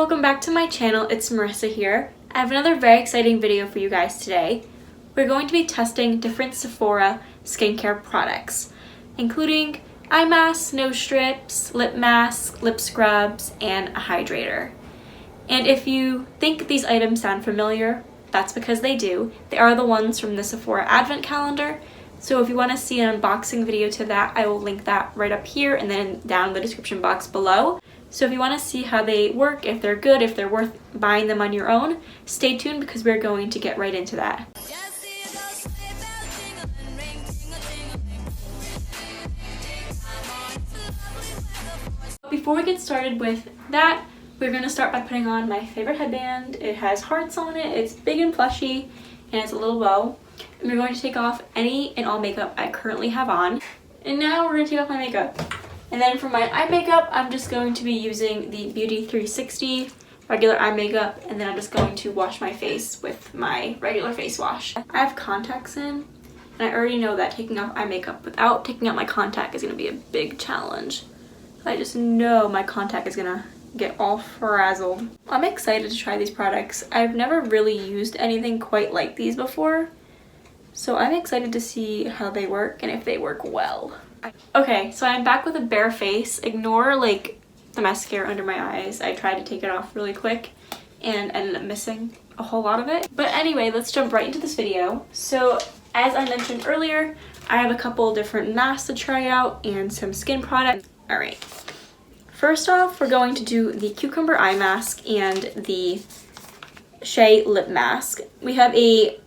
welcome back to my channel. It's Marissa here. I have another very exciting video for you guys today. We're going to be testing different Sephora skincare products, including eye masks, nose strips, lip masks, lip scrubs, and a hydrator. And if you think these items sound familiar, that's because they do. They are the ones from the Sephora Advent Calendar. So if you want to see an unboxing video to that, I will link that right up here and then down in the description box below. So if you want to see how they work, if they're good, if they're worth buying them on your own, stay tuned because we're going to get right into that. Before we get started with that, we're going to start by putting on my favorite headband. It has hearts on it, it's big and plushy, and it's a little bow. And we're going to take off any and all makeup I currently have on. And now we're going to take off my makeup. And then for my eye makeup, I'm just going to be using the Beauty 360 regular eye makeup, and then I'm just going to wash my face with my regular face wash. I have contacts in, and I already know that taking off eye makeup without taking out my contact is going to be a big challenge. I just know my contact is going to get all frazzled. I'm excited to try these products. I've never really used anything quite like these before, so I'm excited to see how they work and if they work well. Okay, so I'm back with a bare face. Ignore like the mascara under my eyes. I tried to take it off really quick and ended up missing a whole lot of it. But anyway, let's jump right into this video. So as I mentioned earlier, I have a couple different masks to try out and some skin products. All right, first off, we're going to do the cucumber eye mask and the shea lip mask. We have a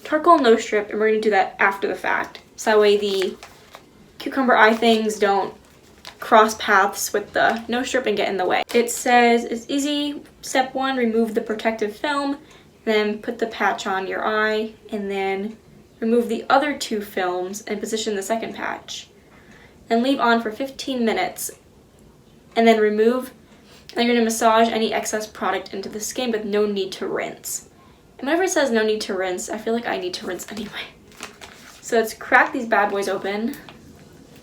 charcoal nose strip, and we're going to do that after the fact, so that way the cucumber eye things don't cross paths with the nose strip and get in the way. It says it's easy. Step 1, remove the protective film, then put the patch on your eye, and then remove the other 2 films and position the second patch. And leave on for 15 minutes, and then remove, and you're going to massage any excess product into the skin with no need to rinse. And whenever it says no need to rinse, I feel like I need to rinse anyway. So let's crack these bad boys open.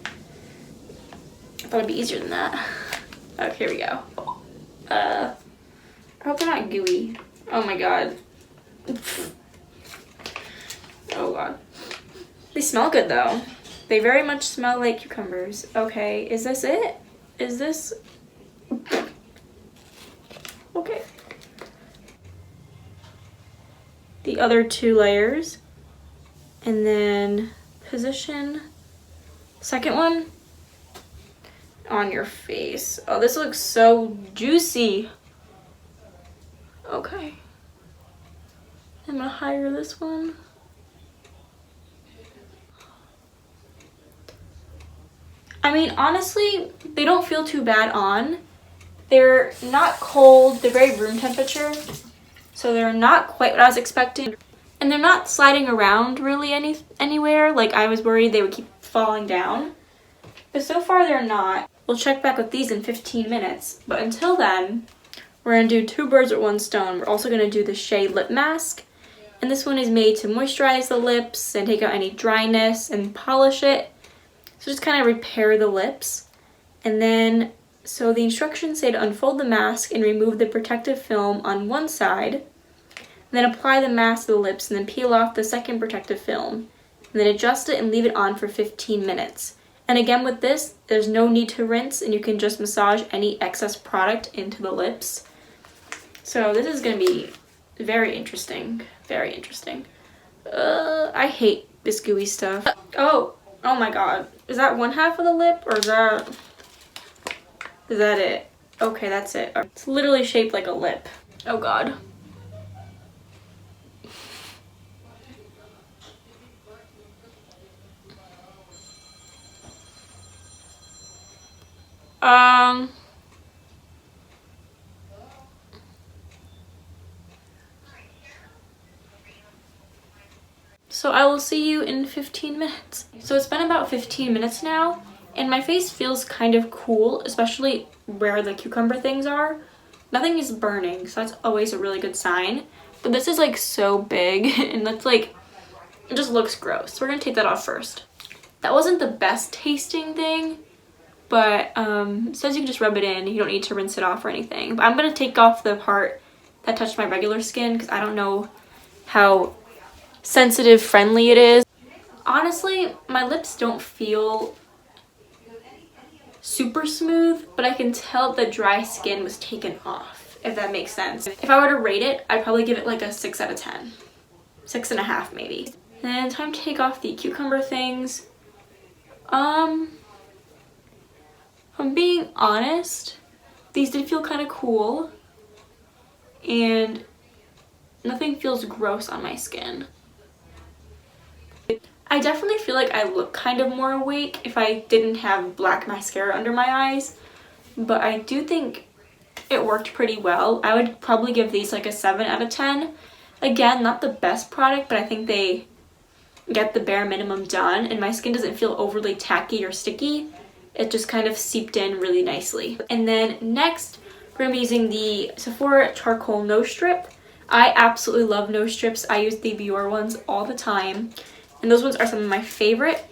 I thought it'd be easier than that. Okay, here we go. I hope they're not gooey. Oh my god. Oh god. They smell good though. They very much smell like cucumbers. Okay, is this it? Is this... Okay. The other 2 layers. And then position second one on your face. Oh, this looks so juicy. Okay. I'm gonna hire this one. I mean, honestly, they don't feel too bad on. They're not cold, they're very room temperature, so they're not quite what I was expecting. And they're not sliding around really anywhere. Like, I was worried they would keep falling down. But so far, they're not. We'll check back with these in 15 minutes. But until then, we're going to do 2 birds with 1 stone. We're also going to do the shea lip mask. And this one is made to moisturize the lips and take out any dryness and polish it. So just kind of repair the lips. And then, so the instructions say to unfold the mask and remove the protective film on one side. And then apply the mask to the lips and then peel off the second protective film. And then adjust it and leave it on for 15 minutes. And again with this, there's no need to rinse and you can just massage any excess product into the lips. So this is going to be very interesting. Very interesting. I hate this gooey stuff. Oh my god. Is that one half of the lip or is that it? Okay, that's it. It's literally shaped like a lip. Oh god. So I will see you in 15 minutes. So it's been about 15 minutes now, and my face feels kind of cool, especially where the cucumber things are. Nothing is burning, so that's always a really good sign. But this is like so big, and that's like, it just looks gross. So we're gonna take that off first. That wasn't the best tasting thing, but it says you can just rub it in. You don't need to rinse it off or anything. But I'm going to take off the part that touched my regular skin because I don't know how sensitive friendly it is. Honestly, my lips don't feel super smooth, but I can tell the dry skin was taken off, if that makes sense. If I were to rate it, I'd probably give it like a 6 out of 10. 6.5 maybe. And time to take off the cucumber things. If I'm being honest, these did feel kind of cool, and nothing feels gross on my skin. I definitely feel like I look kind of more awake if I didn't have black mascara under my eyes, but I do think it worked pretty well. I would probably give these like a 7 out of 10. Again, not the best product, but I think they get the bare minimum done, and my skin doesn't feel overly tacky or sticky. It just kind of seeped in really nicely. And then next, we're going to be using the Sephora Charcoal Nose Strip. I absolutely love nose strips. I use the Biore ones all the time, and those ones are some of my favorite.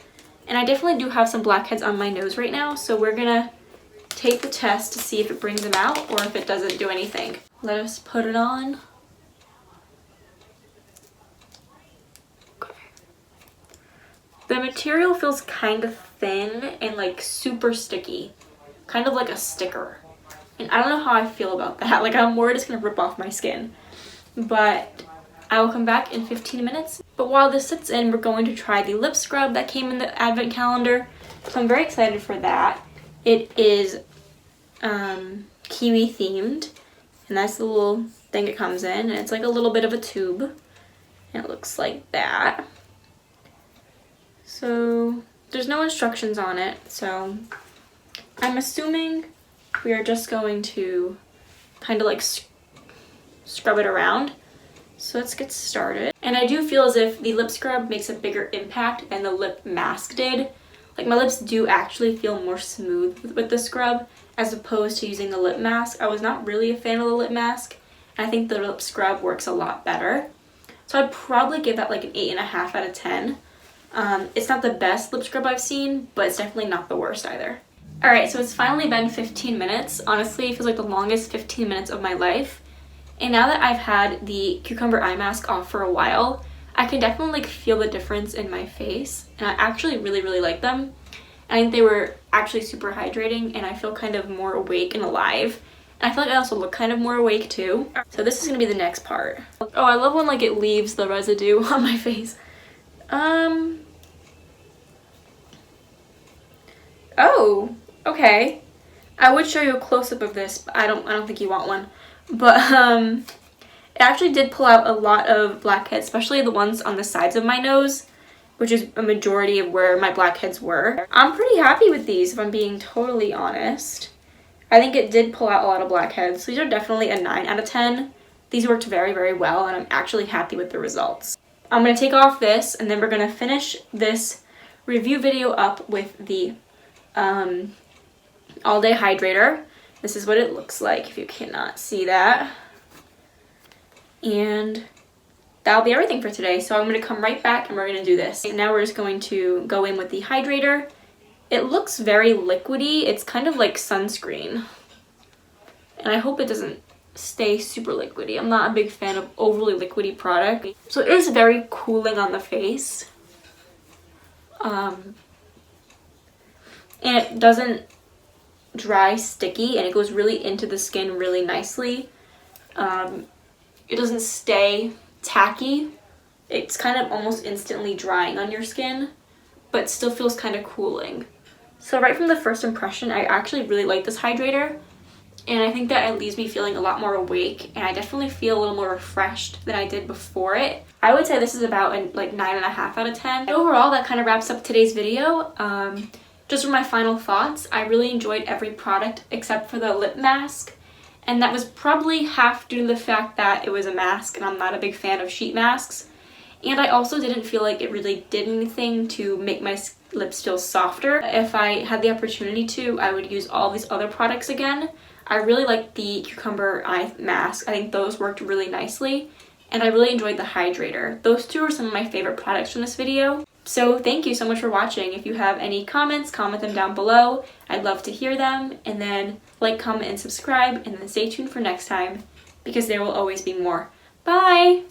And I definitely do have some blackheads on my nose right now, so we're going to take the test to see if it brings them out or if it doesn't do anything. Let us put it on. The material feels kind of thin and like super sticky, kind of like a sticker. And I don't know how I feel about that. Like, I'm worried it's gonna rip off my skin. But I will come back in 15 minutes. But while this sits in, we're going to try the lip scrub that came in the advent calendar. So I'm very excited for that. It is kiwi themed, and that's the little thing it comes in. And it's like a little bit of a tube, and it looks like that. So there's no instructions on it, so I'm assuming we are just going to kind of like scrub it around. So let's get started. And I do feel as if the lip scrub makes a bigger impact than the lip mask did. Like, my lips do actually feel more smooth with the scrub as opposed to using the lip mask. I was not really a fan of the lip mask, and I think the lip scrub works a lot better. So I'd probably give that like an 8.5 out of 10. It's not the best lip scrub I've seen, but it's definitely not the worst either. Alright, so it's finally been 15 minutes. Honestly, it feels like the longest 15 minutes of my life. And now that I've had the cucumber eye mask off for a while, I can definitely like feel the difference in my face. And I actually really like them. I think they were actually super hydrating, and I feel kind of more awake and alive. And I feel like I also look kind of more awake too. So this is going to be the next part. Oh, I love when like it leaves the residue on my face. Oh, okay. I would show you a close-up of this, but I don't think you want one. But it actually did pull out a lot of blackheads, especially the ones on the sides of my nose, which is a majority of where my blackheads were. I'm pretty happy with these, if I'm being totally honest. I think it did pull out a lot of blackheads. So these are definitely a 9 out of 10. These worked very well, and I'm actually happy with the results. I'm going to take off this, and then we're going to finish this review video up with the all day hydrator. This is what it looks like if you cannot see that. And that'll be everything for today. So I'm going to come right back and we're going to do this. And now we're just going to go in with the hydrator. It looks very liquidy. It's kind of like sunscreen. And I hope it doesn't stay super liquidy. I'm not a big fan of overly liquidy product. So it is very cooling on the face. And it doesn't dry sticky, and it goes really into the skin really nicely. It doesn't stay tacky. It's kind of almost instantly drying on your skin, but still feels kind of cooling. So right from the first impression, I actually really like this hydrator, and I think that it leaves me feeling a lot more awake, and I definitely feel a little more refreshed than I did before it. I would say this is about a like 9.5 out of 10. Overall, that kind of wraps up today's video. Just for my final thoughts, I really enjoyed every product except for the lip mask, and that was probably half due to the fact that it was a mask and I'm not a big fan of sheet masks. And I also didn't feel like it really did anything to make my lips feel softer. If I had the opportunity to, I would use all these other products again. I really liked the cucumber eye mask. I think those worked really nicely, and I really enjoyed the hydrator. Those two are some of my favorite products from this video. So thank you so much for watching. If you have any comments, comment them down below. I'd love to hear them. And then like, comment, and subscribe. And then stay tuned for next time because there will always be more. Bye!